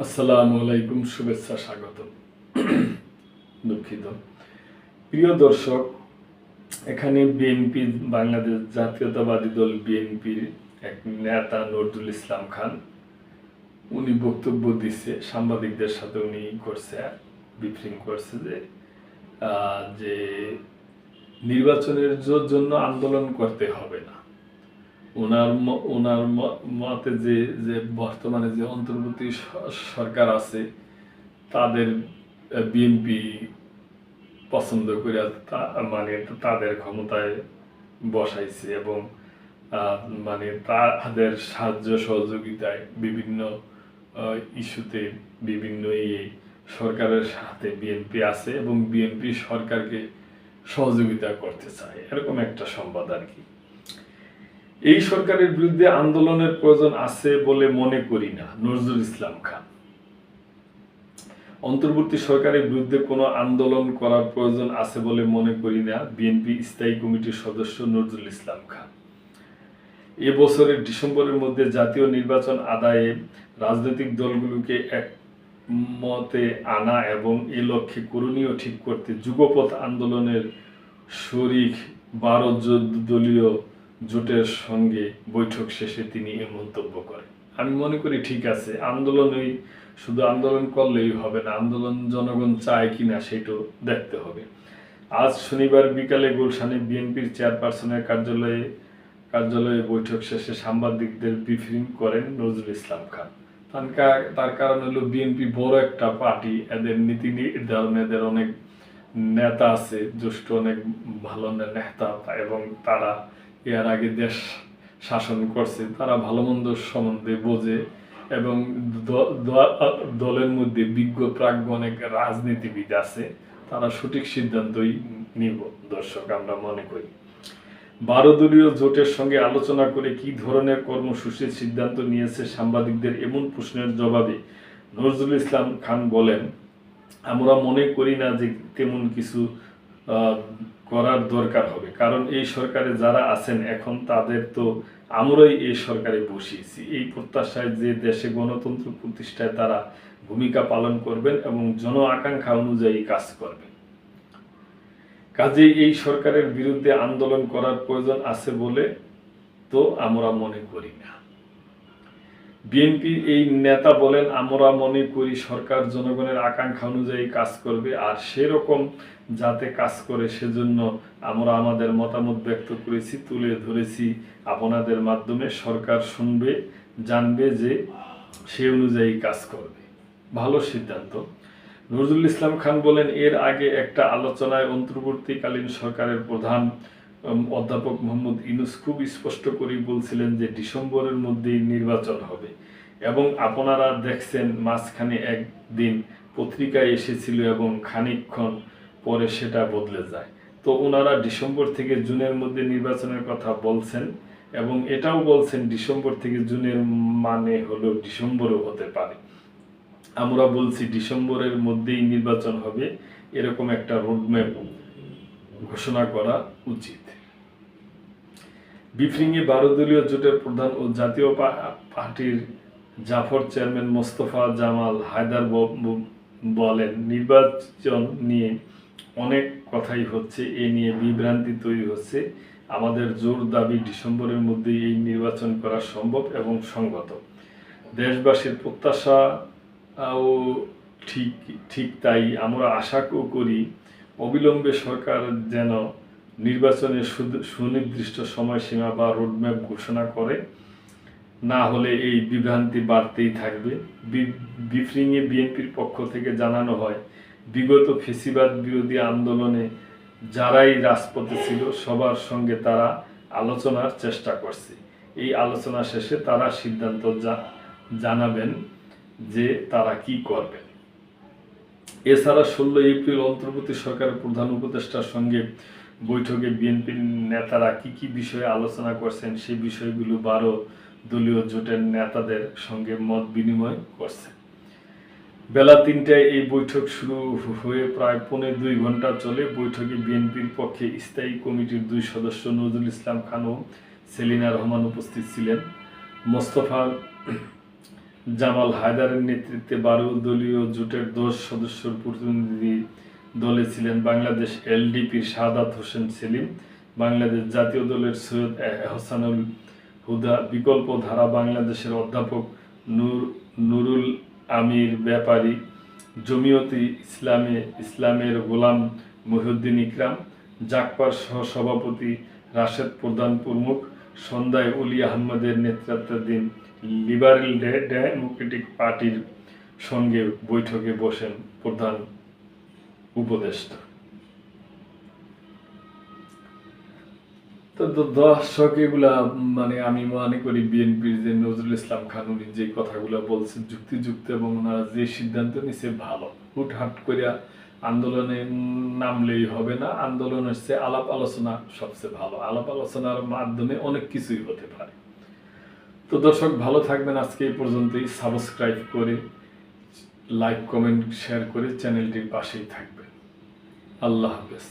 আসসালামু আলাইকুম, শুভেচ্ছা, স্বাগত। দুঃখিত। প্রিয় দর্শক, এখানে বিএনপি বাংলাদেশ জাতীয়তাবাদী দল বিএনপির এক নেতা নজরুল ইসলাম খান উনি বক্তব্য দিচ্ছে, সাংবাদিকদের সাথে উনি করছে ব্রিফিং করছে যে নির্বাচনের জন্য আন্দোলন করতে হবে না। ওনার মতে যে যে বর্তমানে যে অন্তর্বর্তী সরকার আছে তাদের বিএনপি পছন্দ করে মানে তাদের ক্ষমতায় বসাইছে এবং মানে তাদের সাহায্য সহযোগিতায় বিভিন্ন ইস্যুতে বিভিন্ন সরকারের সাথে বিএনপি আছে এবং বিএনপি সরকারকে সহযোগিতা করতে চায়, এরকম একটা সংবাদ আর কি। এই সরকারের বিরুদ্ধে আন্দোলনের প্রয়োজন আছে বলে মনে করি না। নজরুল ইসলাম খান অন্তর্বর্তী সরকারের বিরুদ্ধে কোনো আন্দোলন করার প্রয়োজন আছে বলে মনে করি না, বিএনপি স্থায়ী কমিটির সদস্য নজরুল ইসলাম খান। এবছরের ডিসেম্বরের মধ্যে জাতীয় নির্বাচন আদায়ে রাজনৈতিক দলগুলোকে একমতে আনা এবং এ লক্ষ্যে করণীয় ঠিক করতে যুগপৎ আন্দোলনের শরিক 12 দলীয় জোটের সঙ্গে বৈঠক শেষে তিনি এ মন্তব্য করেন। আমি মনে করি ঠিক আছে, শুধু আন্দোলন করলেই হবে না, আন্দোলন জনগণ চায় কিনা সেটাও দেখতে হবে। আজ শনিবার বিকালে গুলশানে বিএনপির চেয়ারপারসনের কার্যালয়ে বৈঠক শেষে সাংবাদিকদের ব্রিফিং করেন নজরুল ইসলাম খান। তার কারণ হলো বিএনপি বড় একটা পার্টি, এদের নীতি নির্ধারণ, এদের অনেক নেতা আছে, জ্যেষ্ঠ অনেক ভালো নেতা, এবং তারা এর আগে দেশ শাসন করছে, তারা ভালো মন্দ সম্বন্ধে বোঝে এবং দলের মধ্যে বিজ্ঞ প্রাজ্ঞ অনেক রাজনীতিবিদ আছে, তারা সঠিক সিদ্ধান্তই নিব। দর্শক, আমরা মনে করি 12 দলীয় জোটের সঙ্গে আলোচনা করে কি ধরনের কর্মসূচির সিদ্ধান্ত নিয়েছে সাংবাদিকদের এমন প্রশ্নের জবাবে নজরুল ইসলাম খান বলেন, আমরা মনে করি না যে তেমন কিছু করার দরকার হবে, কারণ এই সরকারে যারা আছেন এখন তাদের তো আমরাই এই সরকারে বসিয়েছি, এই প্রত্যাশায় যে দেশে গণতন্ত্র প্রতিষ্ঠায় তারা ভূমিকা পালন করবেন এবং জন আকাঙ্ক্ষা অনুযায়ী কাজ করবেন। কাজেই এই সরকারের বিরুদ্ধে আন্দোলন করার প্রয়োজন আছে বলে তো আমরা মনে করি না। বিএনপি এই নেতা বলেন, আমরা মনে করি সরকার জনগণের আকাঙ্ক্ষা অনুযায়ী কাজ করবে, আর সেরকম যাতে কাজ করে সেজন্য আমরা আমাদের মতামত ব্যক্ত করেছি, তুলে ধরেছি আপনাদের মাধ্যমে। সরকার শুনবে, জানবে যে সে অনুযায়ী কাজ করবে। ভালো সিদ্ধান্ত। নজরুল ইসলাম খান বলেন, এর আগে একটা আলোচনায় অন্তর্বর্তীকালীন সরকারের প্রধান অধ্যাপক মোহাম্মদ ইউনূস খুব স্পষ্ট করেই বলছিলেন যে ডিসেম্বরের মধ্যেই নির্বাচন হবে, এবং আপনারা দেখছেন মাঝখানে একদিন পত্রিকায় এসেছিল এবং খানিকক্ষণ পরে সেটা বদলে যায়। তো ওনারা ডিসেম্বর থেকে জুনের মধ্যে নির্বাচনের কথা বলছেন এবং এটাও বলছেন ডিসেম্বর থেকে জুনের মানে হলো ডিসেম্বরও হতে পারে। আমরা বলছি ডিসেম্বরের মধ্যেই নির্বাচন হবে, এরকম একটা রোডম্যাপ ঘোষণা করা উচিত। ব্রিফিংয়ে 12 দলীয় জোটের প্রধান ও জাতীয় পার্টির জাফর চেয়ারম্যান মোস্তফা জামাল হায়দার বলেন, নির্বাচন নিয়ে অনেক কথাই হচ্ছে, এ নিয়ে বিভ্রান্তি তৈরি হচ্ছে। আমাদের জোর দাবি ডিসেম্বরের মধ্যেই এই নির্বাচন করা সম্ভব এবং সঙ্গত। দেশবাসীর প্রত্যাশা ও ঠিক তাই আমরা আশা করি অবিলম্বে সরকার যেন নির্বাচনের সুনির্দিষ্ট সময়সীমা বা রোডম্যাপ ঘোষণা করে, না হলে এই বিভ্রান্তি বাড়তেই থাকবে। ব্রিফিংয়ে বিএনপির পক্ষ থেকে জানানো হয়, বিগত ফ্যাসিবাদ বিরোধী আন্দোলনে যারাই রাজপথে ছিল সবার সঙ্গে তারা আলোচনার চেষ্টা করছে। এই আলোচনা শেষে তারা সিদ্ধান্ত জানাবেন যে তারা কি করবেন। এছাড়া 16 এপ্রিল অন্তর্বর্তী সরকারের প্রধান উপদেষ্টার সঙ্গে বৈঠকে বিএনপির নেতারা কি বিষয়ে আলোচনা করছেন সেই বিষয়গুলো 12 দলীয় জোটের নেতাদের সঙ্গে মত বিনিময় করছেন। বেলা 3টায় এই বৈঠক শুরু হয়ে প্রায় 2.25 ঘন্টা চলে। বৈঠকে বিএনপির পক্ষে স্থায়ী কমিটির 2 সদস্য নজরুল ইসলাম খান ও সেলিনা রহমান উপস্থিত ছিলেন। মোস্তফা জামাল হায়দারের নেতৃত্বে 12 দলীয় জোটের 10 সদস্যের প্রতিনিধি দলে ছিলেন বাংলাদেশ এলডিপির সাদাত হোসেন সেলিম, বাংলাদেশ জাতীয় দলের সৈয়দ এহসানুল হুদা, বিকল্প ধারা বাংলাদেশের অধ্যাপক নুরুল আমির ব্যাপারী, জমিয়তে ইসলামের গোলাম মহিউদ্দিন ইকরাম, জাকপার সহ-সভাপতি রাশেদ প্রধান প্রমুখ। সন্ধ্যায় অলি আহমদের নেতৃত্বাধীন লিবারেল ডেমোক্রেটিক পার্টির সঙ্গে বৈঠকে বসেন প্রধান উপদেষ্টা। তো দর্শক, এগুলা মানে আমি মনে করি বিএনপির যে নজরুল ইসলাম খান উনি যে কথাগুলো বলছেন যুক্তিযুক্ত, এবং ওনারা যে সিদ্ধান্ত নিচ্ছে ভালো। হুটহাট করিয়া আন্দোলনে নামলেই হবে না, আন্দোলন হচ্ছে আলাপ আলোচনা সবচেয়ে ভালো, আলাপ আলোচনার মাধ্যমে অনেক কিছুই হতে পারে। তো দর্শক, ভালো থাকবেন। আজকে এই পর্যন্তই। সাবস্ক্রাইব করে, লাইক, কমেন্ট, শেয়ার করে চ্যানেলটির পাশেই থাকবেন। আল্লাহ হাফেজ।